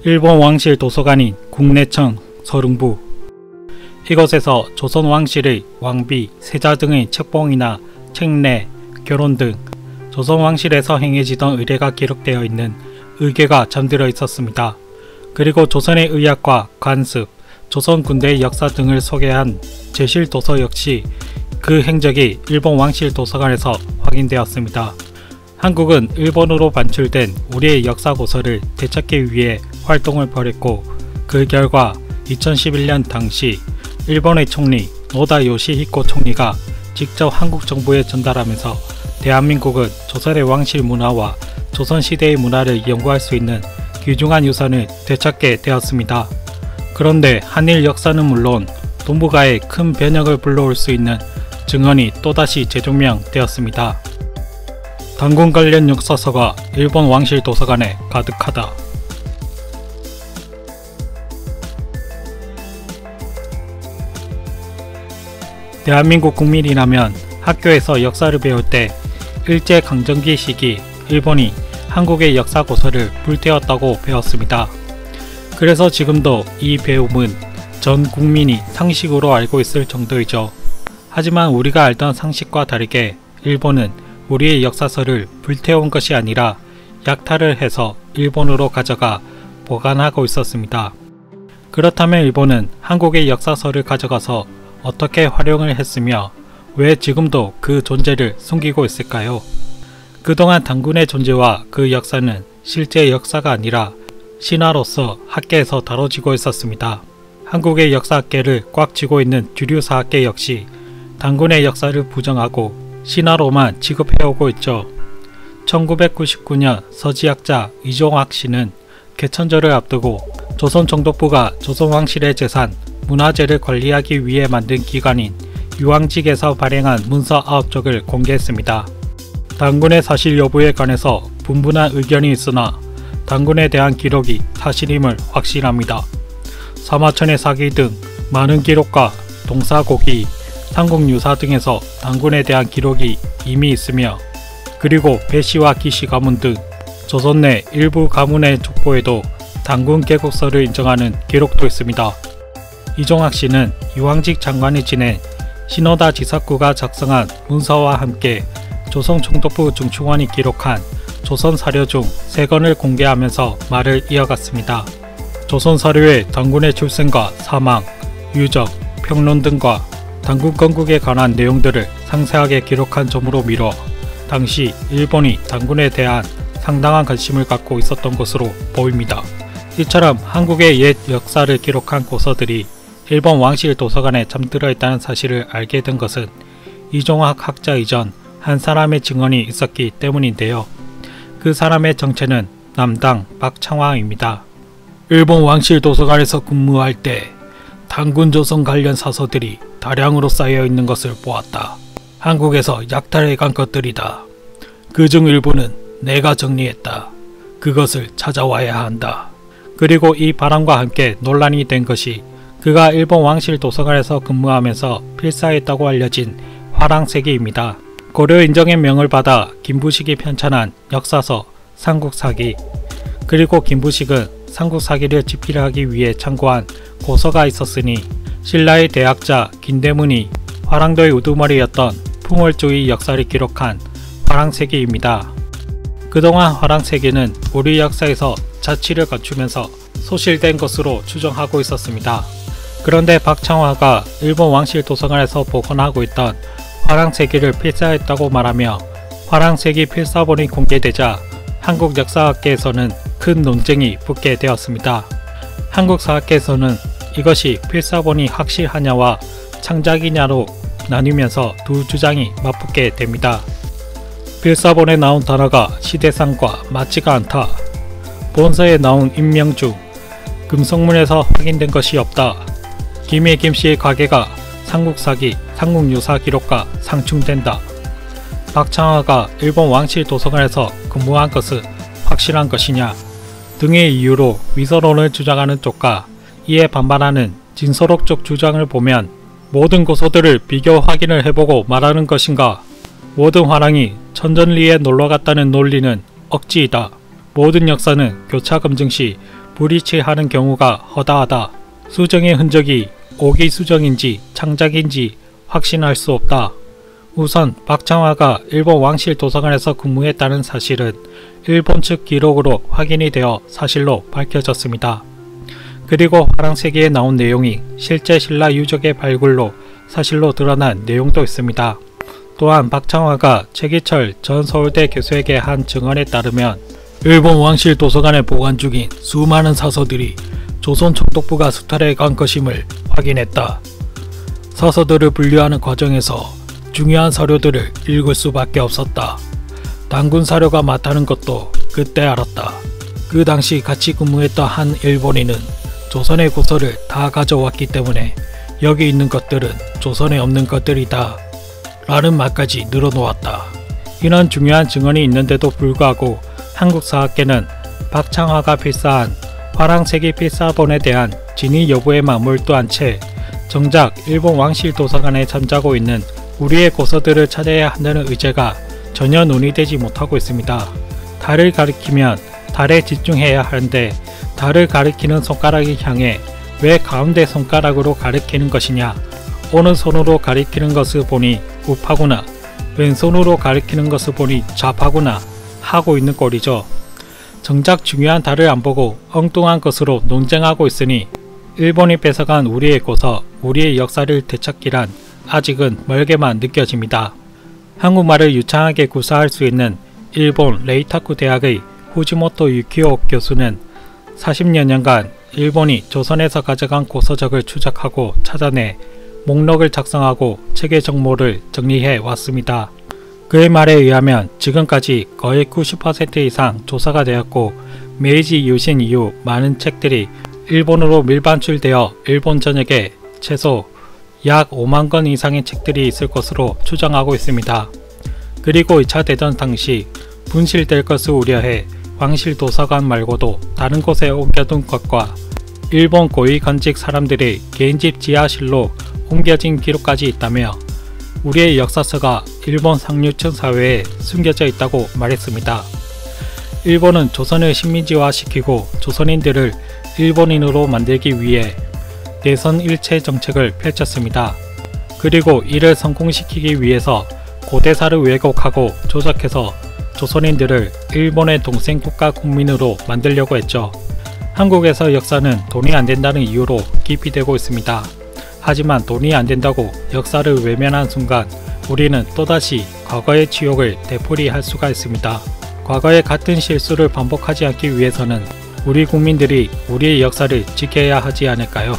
일본 왕실 도서관인 국내청 서릉부. 이곳에서 조선 왕실의 왕비, 세자 등의 책봉이나 책례, 결혼 등 조선 왕실에서 행해지던 의례가 기록되어 있는 의궤가 잠들어 있었습니다. 그리고 조선의 의학과 관습, 조선 군대의 역사 등을 소개한 제실 도서 역시 그 행적이 일본 왕실 도서관에서 확인되었습니다. 한국은 일본으로 반출된 우리의 역사 고서를 되찾기 위해 활동을 벌였고, 그 결과 2011년 당시 일본의 총리 노다 요시히코 총리가 직접 한국 정부에 전달하면서 대한민국은 조선의 왕실 문화와 조선시대의 문화를 연구할 수 있는 귀중한 유산을 되찾게 되었습니다. 그런데 한일 역사는 물론 동북아에 큰 변혁을 불러올 수 있는 증언이 또다시 재조명되었습니다. 단군 관련 역사서가 일본 왕실 도서관에 가득하다. 대한민국 국민이라면 학교에서 역사를 배울 때 일제강점기 시기 일본이 한국의 역사 고서를 불태웠다고 배웠습니다. 그래서 지금도 이 배움은 전 국민이 상식으로 알고 있을 정도이죠. 하지만 우리가 알던 상식과 다르게 일본은 우리의 역사서를 불태운 것이 아니라 약탈을 해서 일본으로 가져가 보관하고 있었습니다. 그렇다면 일본은 한국의 역사서를 가져가서 어떻게 활용을 했으며 왜 지금도 그 존재를 숨기고 있을까요? 그동안 단군의 존재와 그 역사는 실제 역사가 아니라 신화로서 학계에서 다뤄지고 있었습니다. 한국의 역사학계를 꽉 쥐고 있는 주류 사학계 역시 단군의 역사를 부정하고 신화로만 취급해오고 있죠. 1999년 서지학자 이종학 씨는 개천절을 앞두고 조선 총독부가 조선 왕실의 재산, 문화재를 관리하기 위해 만든 기관인 유황직에서 발행한 문서 9쪽을 공개했습니다. 단군의 사실 여부에 관해서 분분한 의견이 있으나 단군에 대한 기록이 사실임을 확신합니다. 사마천의 사기 등 많은 기록과 동사고기, 삼국유사 등에서 단군에 대한 기록이 이미 있으며, 그리고 배시와 기시 가문 등 조선 내 일부 가문의 족보에도 단군 개국서를 인정하는 기록도 있습니다. 이종학 씨는 유황직 장관이 지낸 신호다 지사구가 작성한 문서와 함께 조선 총독부 중충원이 기록한 조선 사료 중 3권을 공개하면서 말을 이어갔습니다. 조선 사료의 단군의 출생과 사망, 유적, 평론 등과 단군 건국에 관한 내용들을 상세하게 기록한 점으로 미뤄 당시 일본이 단군에 대한 상당한 관심을 갖고 있었던 것으로 보입니다. 이처럼 한국의 옛 역사를 기록한 고서들이 일본 왕실 도서관에 잠들어 있다는 사실을 알게 된 것은 이종학 학자 이전 한 사람의 증언이 있었기 때문인데요. 그 사람의 정체는 남당 박창화입니다. 일본 왕실 도서관에서 근무할 때 단군 조선 관련 사서들이 다량으로 쌓여 있는 것을 보았다. 한국에서 약탈해 간 것들이다. 그중 일부는 내가 정리했다. 그것을 찾아와야 한다. 그리고 이 바람과 함께 논란이 된 것이 그가 일본 왕실 도서관에서 근무하면서 필사했다고 알려진 화랑세기입니다. 고려 인정의 명을 받아 김부식이 편찬한 역사서 삼국사기, 그리고 김부식은 삼국사기를 집필하기 위해 참고한 고서가 있었으니 신라의 대학자 김대문이 화랑도의 우두머리였던 풍월주의 역사를 기록한 화랑세기입니다. 그동안 화랑세기는 우리 역사에서 자취를 갖추면서 소실된 것으로 추정하고 있었습니다. 그런데 박창화가 일본 왕실 도서관에서 보관하고 있던 화랑세기를 필사했다고 말하며 화랑세기 필사본이 공개되자 한국 역사학계에서는 큰 논쟁이 붙게 되었습니다. 한국 사학계에서는 이것이 필사본이 확실하냐와 창작이냐로 나뉘면서 두 주장이 맞붙게 됩니다. 필사본에 나온 단어가 시대상과 맞지가 않다. 본서에 나온 인명 중 금성문에서 확인된 것이 없다. 김해 김씨의 가계가 삼국사기, 삼국유사 기록과 상충된다. 박창화가 일본 왕실 도서관에서 근무한 것은 확실한 것이냐 등의 이유로 위서론을 주장하는 쪽과 이에 반발하는 진서록 쪽 주장을 보면 모든 고서들을 비교 확인을 해보고 말하는 것인가? 모든 화랑이 천전리에 놀러갔다는 논리는 억지이다. 모든 역사는 교차 검증 시 불이치하는 경우가 허다하다. 수정의 흔적이 오기수정인지 창작인지 확신할 수 없다. 우선 박창화가 일본 왕실 도서관에서 근무했다는 사실은 일본 측 기록으로 확인이 되어 사실로 밝혀졌습니다. 그리고 화랑세기에 나온 내용이 실제 신라 유적의 발굴로 사실로 드러난 내용도 있습니다. 또한 박창화가 최기철 전 서울대 교수에게 한 증언에 따르면 일본 왕실 도서관에 보관 중인 수많은 사서들이 조선 총독부가 수탈해 간 것임을 확인했다. 사서들을 분류하는 과정에서 중요한 사료들을 읽을 수밖에 없었다. 단군 사료가 많다는 것도 그때 알았다. 그 당시 같이 근무했던 한 일본인은 조선의 고서를 다 가져왔기 때문에 여기 있는 것들은 조선에 없는 것들이다 라는 말까지 늘어놓았다. 이런 중요한 증언이 있는데도 불구하고 한국사학계는 박창화가 필사한 화랑세기 필사본에 대한 진위 여부에만 몰두한 채 정작 일본 왕실 도서관에 잠자고 있는 우리의 고서들을 찾아야 한다는 의제가 전혀 논의되지 못하고 있습니다. 달을 가리키면 달에 집중해야 하는데 달을 가리키는 손가락을 향해 왜 가운데 손가락으로 가리키는 것이냐, 어느 손으로 가리키는 것을 보니 우파구나, 왼손으로 가리키는 것을 보니 좌파구나 하고 있는 꼴이죠. 정작 중요한 달을 안 보고 엉뚱한 것으로 논쟁하고 있으니 일본이 뺏어간 우리의 고서, 우리의 역사를 되찾기란 아직은 멀게만 느껴집니다. 한국말을 유창하게 구사할 수 있는 일본 레이타쿠 대학의 후지모토 유키오 교수는 40여 년간 일본이 조선에서 가져간 고서적을 추적하고 찾아내 목록을 작성하고 체계 정보를 정리해 왔습니다. 그의 말에 의하면 지금까지 거의 90% 이상 조사가 되었고 메이지 유신 이후 많은 책들이 일본으로 밀반출되어 일본 전역에 최소 약 5만 권 이상의 책들이 있을 것으로 추정하고 있습니다. 그리고 2차 대전 당시 분실될 것을 우려해 왕실 도서관 말고도 다른 곳에 옮겨둔 것과 일본 고위 관직 사람들의 개인집 지하실로 옮겨진 기록까지 있다며 우리의 역사서가 일본 상류층 사회에 숨겨져 있다고 말했습니다. 일본은 조선을 식민지화시키고 조선인들을 일본인으로 만들기 위해 대선 일체 정책을 펼쳤습니다. 그리고 이를 성공시키기 위해서 고대사를 왜곡하고 조작해서 조선인들을 일본의 동생 국가 국민으로 만들려고 했죠. 한국에서 역사는 돈이 안 된다는 이유로 기피되고 있습니다. 하지만 돈이 안 된다고 역사를 외면한 순간 우리는 또다시 과거의 치욕을 되풀이할 수가 있습니다. 과거의 같은 실수를 반복하지 않기 위해서는 우리 국민들이 우리의 역사를 지켜야 하지 않을까요?